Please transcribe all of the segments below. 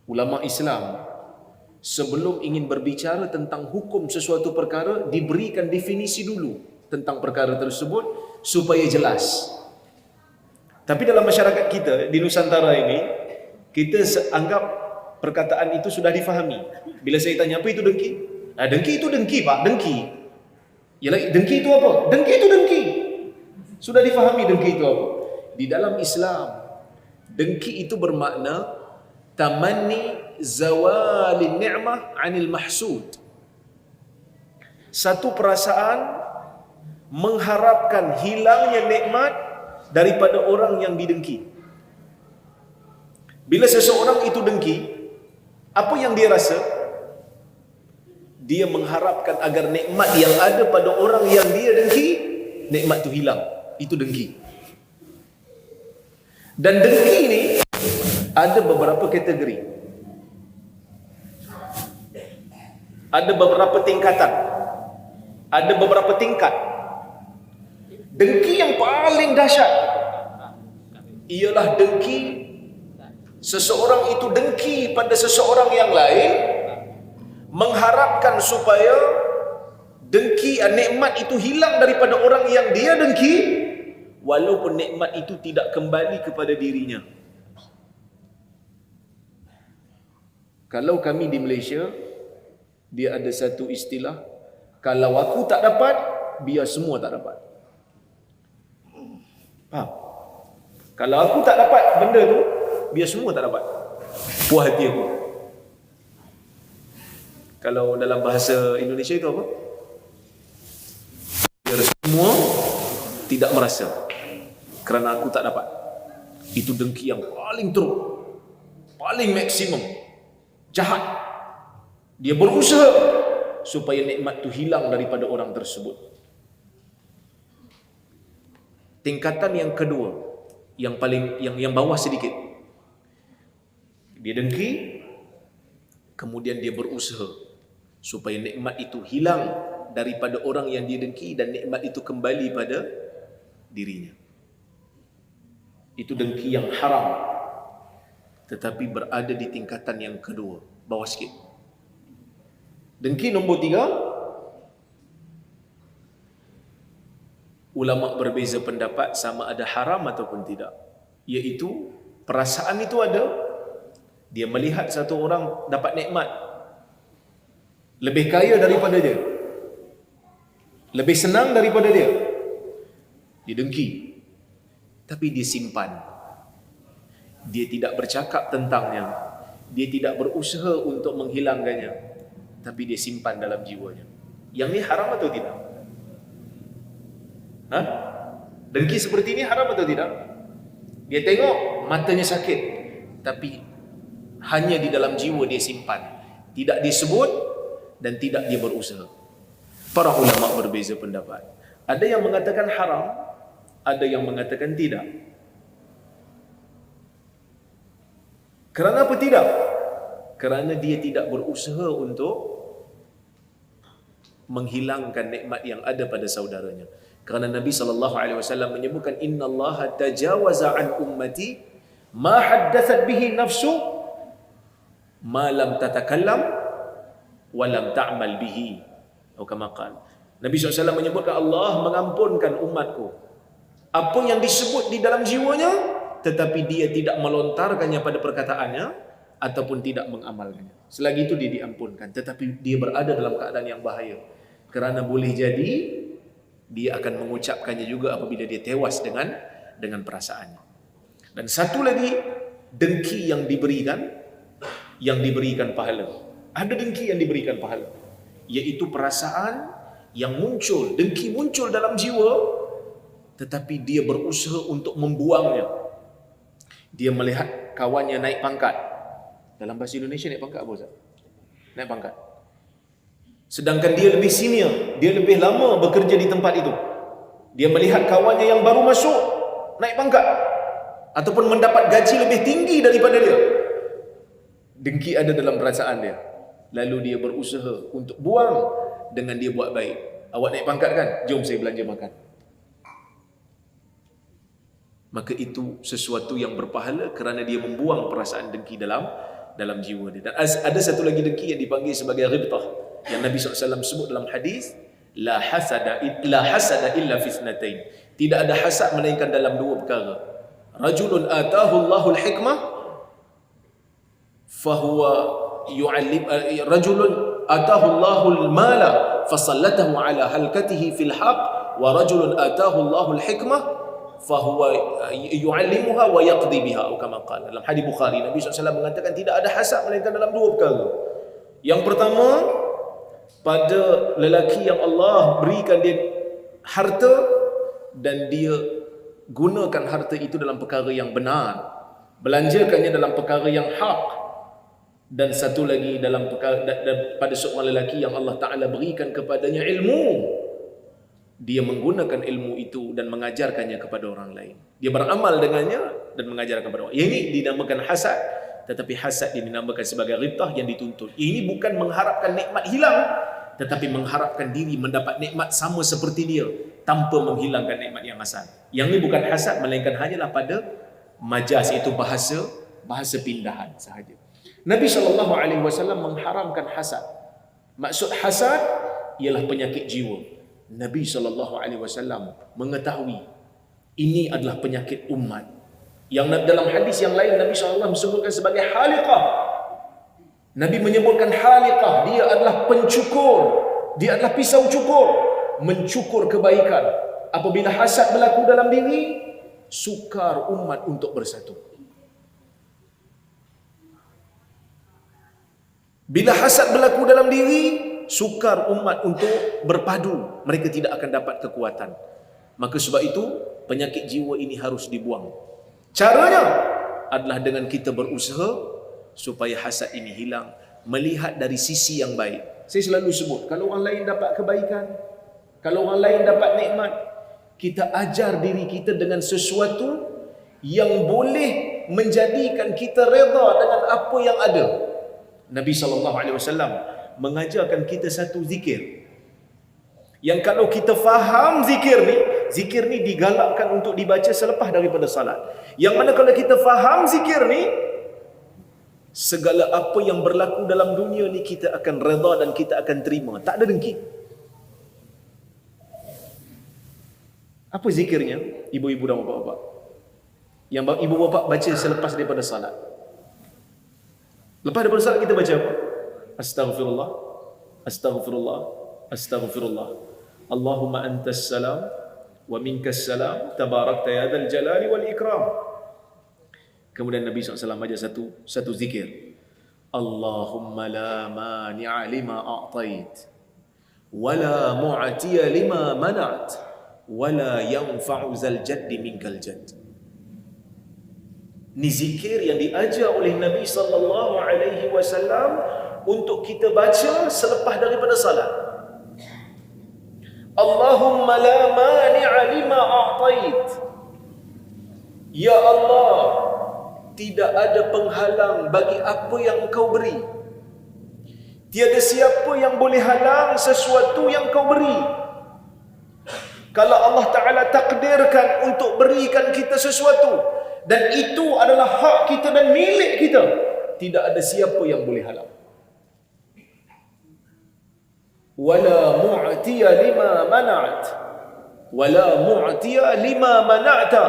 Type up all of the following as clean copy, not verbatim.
ulama Islam sebelum ingin berbicara tentang hukum sesuatu perkara, diberikan definisi dulu tentang perkara tersebut supaya jelas. Tapi dalam masyarakat kita di Nusantara ini, kita anggap perkataan itu sudah difahami. Bila saya tanya, apa itu dengki? Dengki itu dengki, Pak, dengki. Yalah, dengki itu apa? Dengki itu dengki. Sudah difahami dengki itu apa? Di dalam Islam, dengki itu bermakna tamanni zawalin ni'mah 'anil mahsud. Satu perasaan mengharapkan hilangnya nikmat daripada orang yang didengki. Bila seseorang itu dengki, apa yang dia rasa? Dia mengharapkan agar nikmat yang ada pada orang yang dia dengki, nikmat itu hilang. Itu dengki. Dan dengki ini ada beberapa kategori. Ada beberapa tingkatan. Ada beberapa tingkat. Dengki yang paling dahsyat ialah dengki seseorang itu dengki pada seseorang yang lain, mengharapkan supaya dengki nikmat itu hilang daripada orang yang dia dengki, walaupun nikmat itu tidak kembali kepada dirinya. Kalau kami di Malaysia, dia ada satu istilah, kalau aku tak dapat, biar semua tak dapat. Faham? Kalau aku tak dapat benda tu, biar semua tak dapat. Puas hati aku. Kalau dalam bahasa Indonesia itu apa? Biar semua tidak merasa kerana aku tak dapat. Itu dengki yang paling teruk, paling maksimum, jahat. Dia berusaha supaya nikmat itu hilang daripada orang tersebut. Tingkatan yang kedua, yang paling yang bawah sedikit, dia dengki, kemudian dia berusaha supaya nikmat itu hilang daripada orang yang dia dengki dan nikmat itu kembali pada dirinya. Itu dengki yang haram, tetapi berada di tingkatan yang kedua, bawah sikit. Dengki nombor 3, ulama berbeza pendapat sama ada haram ataupun tidak. Iaitu perasaan itu ada, dia melihat satu orang dapat nikmat lebih kaya daripada dia, lebih senang daripada dia, dia dengki, tapi dia simpan. Dia tidak bercakap tentangnya, dia tidak berusaha untuk menghilangkannya, tapi dia simpan dalam jiwanya. Yang ni haram atau tidak? Dengki seperti ini haram atau tidak? Dia tengok matanya sakit, tapi hanya di dalam jiwa dia simpan, tidak disebut dan tidak dia berusaha. Para ulama berbeza pendapat. Ada yang mengatakan haram, ada yang mengatakan tidak. Kerana apa tidak? Kerana dia tidak berusaha untuk menghilangkan nikmat yang ada pada saudaranya. Kerana Nabi SAW menyebutkan, innallaha tajawaza an ummati ma haddathat bihi nafsu ma lam tatakallam wa lam ta'mal bihi. Atau kama qala, Nabi SAW menyebutkan Allah mengampunkan umatku apa yang disebut di dalam jiwanya, tetapi dia tidak melontarkannya pada perkataannya ataupun tidak mengamalkannya. Selagi itu dia diampunkan, tetapi dia berada dalam keadaan yang bahaya, kerana boleh jadi dia akan mengucapkannya juga apabila dia tewas dengan perasaannya. Dan satu lagi, dengki yang diberikan pahala. Ada dengki yang diberikan pahala, iaitu perasaan yang muncul, dengki muncul dalam jiwa, tetapi dia berusaha untuk membuangnya. Dia melihat kawannya naik pangkat. Dalam bahasa Indonesia naik pangkat apa Ustaz? Naik pangkat. Sedangkan dia lebih senior, dia lebih lama bekerja di tempat itu. Dia melihat kawannya yang baru masuk naik pangkat ataupun mendapat gaji lebih tinggi daripada dia. Dengki ada dalam perasaan dia. Lalu dia berusaha untuk buang dengan dia buat baik. Awak naik pangkat kan? Jom saya belanja makan. Maka itu sesuatu yang berpahala kerana dia membuang perasaan dengki dalam jiwa dia. Dan ada satu lagi dengki yang dipanggil sebagai ghibtah, yang Nabi SAW sebut dalam hadis, la hasada illa fi ithnatain. Tidak ada hasad melainkan dalam dua perkara. Rajulun atahu Allahul hikmah fahuwa yu'allim, rajulun atahu Allahul mala fasallatahu ala halkatihi fil haqq, wa rajulun atahu Allahul hikmah fahuwa yu'allimuha wa yaqdi biha, atau kama qala. Dalam hadis Bukhari, Nabi SAW mengatakan tidak ada hasad melainkan dalam dua perkara. Yang pertama, pada lelaki yang Allah berikan dia harta dan dia gunakan harta itu dalam perkara yang benar, belanjakannya dalam perkara yang hak. Dan satu lagi dalam perkara, pada seorang lelaki yang Allah Ta'ala berikan kepadanya ilmu, dia menggunakan ilmu itu dan mengajarkannya kepada orang lain. Dia beramal dengannya dan mengajarkan kepada orang. Ini dinamakan hasad, tetapi hasad dinamakan sebagai ghibtah yang dituntut. Ini bukan mengharapkan nikmat hilang, tetapi mengharapkan diri mendapat nikmat sama seperti dia tanpa menghilangkan nikmat yang asal. Yang ini bukan hasad, melainkan hanyalah pada majaz, itu bahasa pindahan sahaja. Nabi SAW mengharamkan hasad. Maksud hasad ialah penyakit jiwa. Nabi SAW mengetahui ini adalah penyakit umat. Yang dalam hadis yang lain Nabi SAW sebutkan sebagai haliqah. Nabi menyebutkan haliqah, dia adalah pencukur, dia adalah pisau cukur, mencukur kebaikan. Apabila hasad berlaku dalam diri, sukar umat untuk bersatu. Bila hasad berlaku dalam diri, sukar umat untuk berpadu, mereka tidak akan dapat kekuatan. Maka sebab itu penyakit jiwa ini harus dibuang. Caranya adalah dengan kita berusaha supaya hasad ini hilang, melihat dari sisi yang baik. Saya selalu sebut, kalau orang lain dapat kebaikan, kalau orang lain dapat nikmat, kita ajar diri kita dengan sesuatu yang boleh menjadikan kita redha dengan apa yang ada. Nabi SAW mengajarkan kita satu zikir, yang kalau kita faham zikir ni digalakkan untuk dibaca selepas daripada salat. Yang mana kalau kita faham zikir ni, segala apa yang berlaku dalam dunia ni kita akan redha dan kita akan terima, tak ada dengki. Apa zikirnya, ibu-ibu dan bapa-bapa? Yang ibu bapa baca selepas daripada salat. Lepas daripada salat kita baca apa? Astaghfirullah, astaghfirullah, astaghfirullah. Allahumma antas salam wa minkas salam, tabarakta ya dzal jalali wal ikram. Kemudian Nabi SAW ajar satu zikir. Allahumma la mani'a lima a'tait, wa la mu'tiya lima mana'at, wa la yanfa'u zal jaddi minkal jadd. Ini zikir yang diajar oleh Nabi SAW untuk kita baca selepas daripada salat. Allahumma la mani'a lima a'tait. Ya Allah, tidak ada penghalang bagi apa yang Engkau beri. Tiada siapa yang boleh halang sesuatu yang Kau beri. Kalau Allah Ta'ala takdirkan untuk berikan kita sesuatu, dan itu adalah hak kita dan milik kita, tidak ada siapa yang boleh halang. Wala mu'tiya lima mana'at, wala mu'tiya lima mana'ta.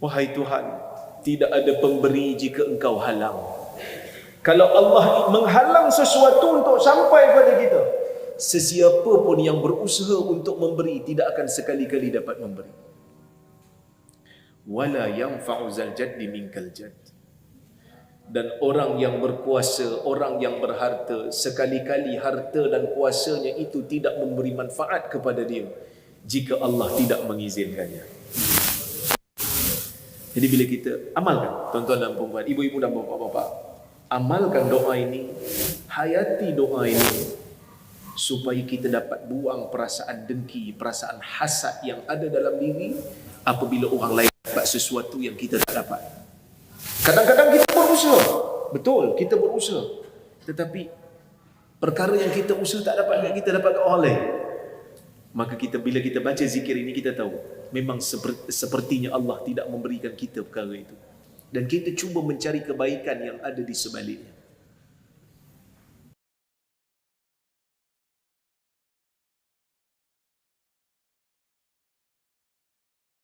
Wahai Tuhan, tidak ada pemberi jika Engkau halang. Kalau Allah menghalang sesuatu untuk sampai pada kita, sesiapa pun yang berusaha untuk memberi tidak akan sekali-kali dapat memberi. Wala yanfa'u zal jaddi minkal jadd. Dan orang yang berkuasa, orang yang berharta, sekali-kali harta dan kuasanya itu tidak memberi manfaat kepada dia jika Allah tidak mengizinkannya. Jadi bila kita amalkan, tuan-tuan dan puan-puan, ibu-ibu dan bapa-bapa, amalkan doa ini, hayati doa ini, supaya kita dapat buang perasaan dengki, perasaan hasad yang ada dalam diri apabila orang lain dapat sesuatu yang kita tak dapat. Kadang-kadang kita berusaha, betul, kita berusaha, tetapi perkara yang kita usaha tak dapat, kita dapat kat orang lain. Maka kita, bila kita baca zikir ini, kita tahu memang sepertinya Allah tidak memberikan kita perkara itu. dan kita cuba mencari kebaikan yang ada di sebaliknya.